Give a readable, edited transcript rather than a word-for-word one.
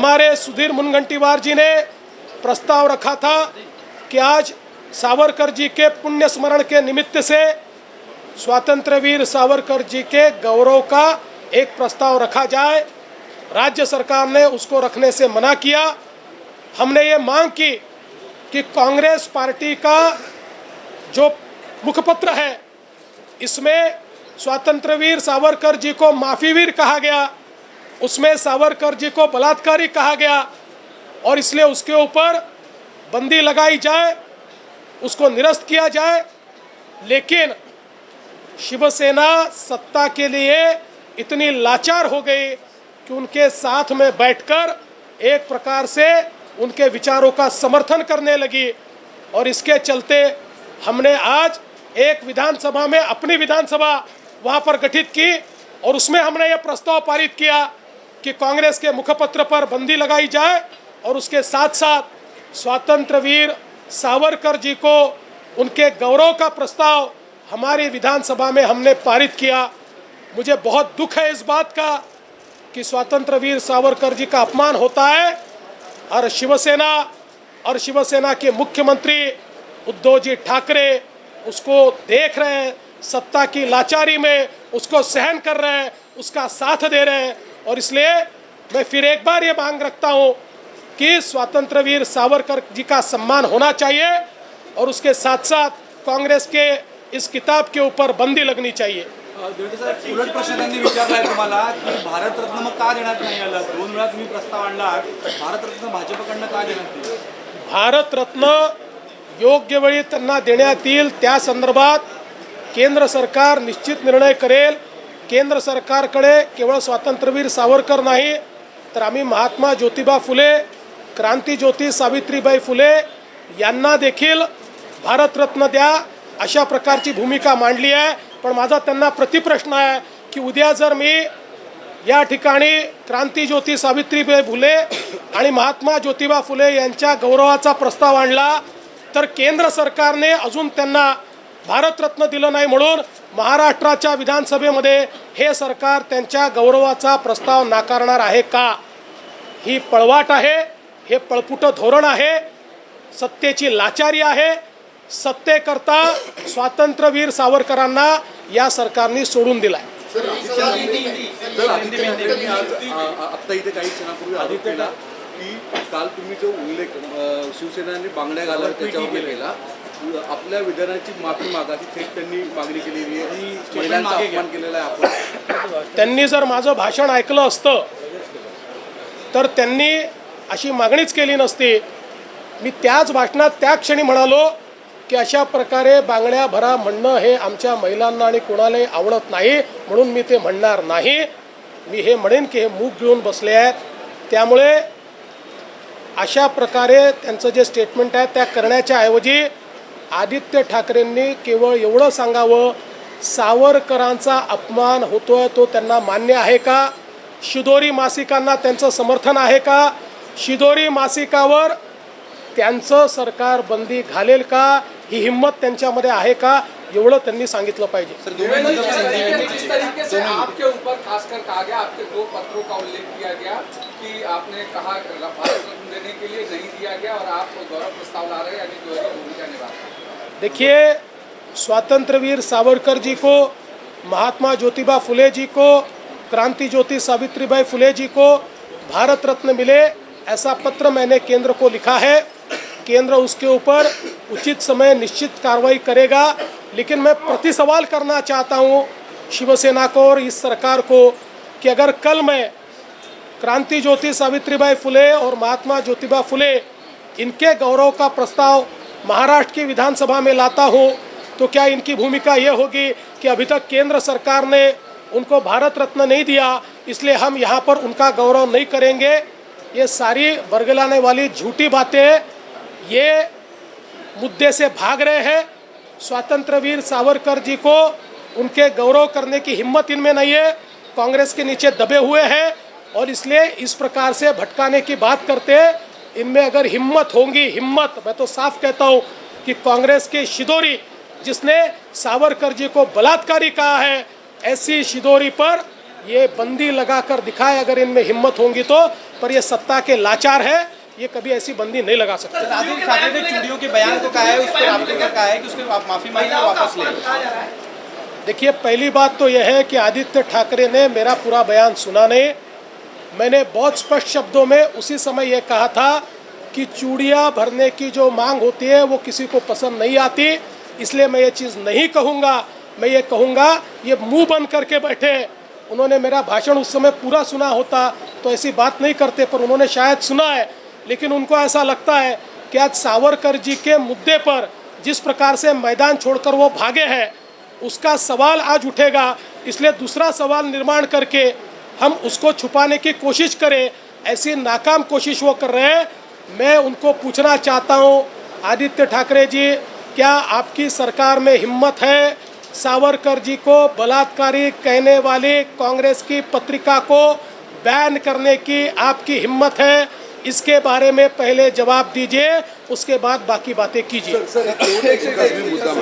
हमारे सुधीर मुनगंटीवार जी ने प्रस्ताव रखा था कि आज सावरकर जी के पुण्य स्मरण के निमित्त से स्वातंत्र्य वीर सावरकर जी के गौरव का एक प्रस्ताव रखा जाए। राज्य सरकार ने उसको रखने से मना किया। हमने ये मांग की कि कांग्रेस पार्टी का जो मुखपत्र है इसमें स्वातंत्र्य वीर सावरकर जी को माफीवीर कहा गया, उसमें सावरकर जी को बलात्कारी कहा गया और इसलिए उसके ऊपर बंदी लगाई जाए, उसको निरस्त किया जाए। लेकिन शिवसेना सत्ता के लिए इतनी लाचार हो गई कि उनके साथ में बैठकर एक प्रकार से उनके विचारों का समर्थन करने लगी और इसके चलते हमने आज एक विधानसभा में अपनी विधानसभा वहां पर गठित की और उसमें हमने ये प्रस्ताव पारित किया कि कांग्रेस के मुखपत्र पर बंदी लगाई जाए और उसके साथ साथ स्वातंत्र्य वीर सावरकर जी को उनके गौरव का प्रस्ताव हमारी विधानसभा में हमने पारित किया। मुझे बहुत दुख है इस बात का कि स्वातंत्र्य वीर सावरकर जी का अपमान होता है और शिवसेना के मुख्यमंत्री उद्धव जी ठाकरे उसको देख रहे हैं, सत्ता की लाचारी में उसको सहन कर रहे हैं, उसका साथ दे रहे हैं। और इसलिए मैं फिर एक बार ये मांग रखता हूँ कि स्वातंत्र्य वीर सावरकर जी का सम्मान होना चाहिए और उसके साथ साथ कांग्रेस के इस किताब के ऊपर बंदी लगनी चाहिए। उलट प्रश्न त्यांनी विचारलाय तुम्हाला की भारतरत्न मग का देण्यात नाही आलं? 2 वेळा तुम्ही प्रस्ताव आणला, भारतरत्न भाजपकडनं का देण्यात नाही? भारतरत्न योग्य वेळी त्यांना देण्यात येईल, त्या संदर्भात केंद्र सरकार निश्चित निर्णय करेल। केंद्र सरकारकडे केवळ स्वातंत्र्यवीर सावरकर नाही तर आम्ही महात्मा ज्योतिबा फुले, क्रांतिज्योती सावित्रीबाई फुले यांना देखील भारतरत्न द्या अशा प्रकारची भूमिका मांडली आहे। पण माझा त्यांना प्रतिप्रश्न आहे की उद्या जर मी या ठिकाणी क्रांतिज्योती सावित्रीबाई फुले आणि महात्मा ज्योतिबा फुले यांच्या गौरवाचा प्रस्ताव आणला तर केंद्र सरकारने अजून त्यांना भारतरत्न दिलं नाही म्हणून महाराष्ट्राच्या विधानसभेमध्ये हे सरकार त्यांच्या गौरवाचा प्रस्ताव नाकारणार आहे का? ही पळवाट आहे, हे पळपुट धोरण आहे, सत्तेची लाचारी आहे। सत्तेकरता स्वातंत्र्यवीर सावरकरांना या सरकारने सोडून दिलाय। आता इथे काही क्षणापूर्वी आरोप केला की काल तुम्ही जो उल्लेख शिवसेनेने बांगड्या घाला त्याच्यावर केला, आपल्या विधानाची माफी मागायची थेट त्यांनी मागणी केलेली आहे, महिलांचा अपमान केलेला आहे आपण। त्यांनी जर माझं भाषण ऐकलं असतं तर त्यांनी अशी मागणीच केली नसती। मी त्याच भाषणात त्या क्षणी म्हणालो की अशा प्रकारे बांगड्या भरा म्हणणं हे आमच्या महिलांना आणि कोणालाही आवडत नाही, म्हणून मी ते म्हणणार नाही। मी हे म्हणेन की हे मूग घेऊन बसले आहेत, त्यामुळे अशा प्रकारे त्यांचं जे स्टेटमेंट आहे त्या करण्याच्या ऐवजी आदित्य ठाकरेंनी केवळ एवढं सांगावं, सावरकरांचा अपमान होतोय तो त्यांना मान्य आहे का? शिदोरी मासिकांना त्यांचं समर्थन आहे का? शिदोरी मासिकावर त्यांचं सरकार बंदी घालेल का? ही हिम्मत त्यांच्यामध्ये आहे का? एवढं त्यांनी सांगितलं पाहिजे। जिस तरीके से आपके ऊपर खासकर कहा गया, आपके 2 पत्रों का उल्लेख किया गया कि आपने कहा भारतरत्न देने के लिए नहीं दिया गया और आप गौरव प्रस्ताव ला रहे हैं, यानी जो भूमिका निभा रहे हैं। देखिए, स्वातंत्र्यवीर सावरकर जी को, महात्मा ज्योतिबा फुले जी को, क्रांति ज्योति सावित्रीबाई फुले जी को भारत रत्न मिले ऐसा पत्र मैंने केंद्र को लिखा है। केंद्र उसके ऊपर उचित समय निश्चित कार्रवाई करेगा। लेकिन मैं प्रति सवाल करना चाहता हूँ शिवसेना को और इस सरकार को कि अगर कल मैं क्रांति ज्योति सावित्रीबाई फुले और महात्मा ज्योतिबा फुले इनके गौरव का प्रस्ताव महाराष्ट्र की विधानसभा में लाता हूँ तो क्या इनकी भूमिका ये होगी कि अभी तक केंद्र सरकार ने उनको भारत रत्न नहीं दिया इसलिए हम यहाँ पर उनका गौरव नहीं करेंगे? ये सारी बरगलाने वाली झूठी बातें, ये मुद्दे से भाग रहे हैं। स्वातंत्र्यवीर सावरकर जी को उनके गौरव करने की हिम्मत इनमें नहीं है, कांग्रेस के नीचे दबे हुए हैं और इसलिए इस प्रकार से भटकाने की बात करते हैं। इनमें अगर हिम्मत होगी, हिम्मत, मैं तो साफ कहता हूँ कि कांग्रेस की शिदोरी जिसने सावरकर जी को बलात्कारी कहा है, ऐसी शिदोरी पर ये बंदी लगाकर दिखाए अगर इनमें हिम्मत होगी तो पर ये सत्ता के लाचार है, ये कभी ऐसी बंदी नहीं लगा सकते। आदित्य ठाकरे ने चूड़ियों के बयान को कहा है, उस पर आपने क्या कहा है कि उसके आप माफी मांगे और वापस लें? देखिए, पहली बात तो यह है कि आदित्य ठाकरे ने मेरा पूरा बयान सुना नहीं। मैंने बहुत स्पष्ट शब्दों में उसी समय यह कहा था कि चूड़ियाँ भरने की जो मांग होती है वो किसी को पसंद नहीं आती, इसलिए मैं ये चीज़ नहीं कहूँगा। मैं ये कहूँगा ये मुंह बंद करके बैठे। उन्होंने मेरा भाषण उस समय पूरा सुना होता तो ऐसी बात नहीं करते, पर उन्होंने शायद सुना है, लेकिन उनको ऐसा लगता है कि आज सावरकर जी के मुद्दे पर जिस प्रकार से मैदान छोड़कर वो भागे हैं उसका सवाल आज उठेगा, इसलिए दूसरा सवाल निर्माण करके हम उसको छुपाने की कोशिश करें, ऐसी नाकाम कोशिश वो कर रहे हैं। मैं उनको पूछना चाहता हूँ, आदित्य ठाकरे जी, क्या आपकी सरकार में हिम्मत है सावरकर जी को बलात्कारी कहने वाली कांग्रेस की पत्रिका को बैन करने की आपकी हिम्मत है? इसके बारे में पहले जवाब दीजिए, उसके बाद बाकी बातें कीजिए। सर, एक और मुद्दा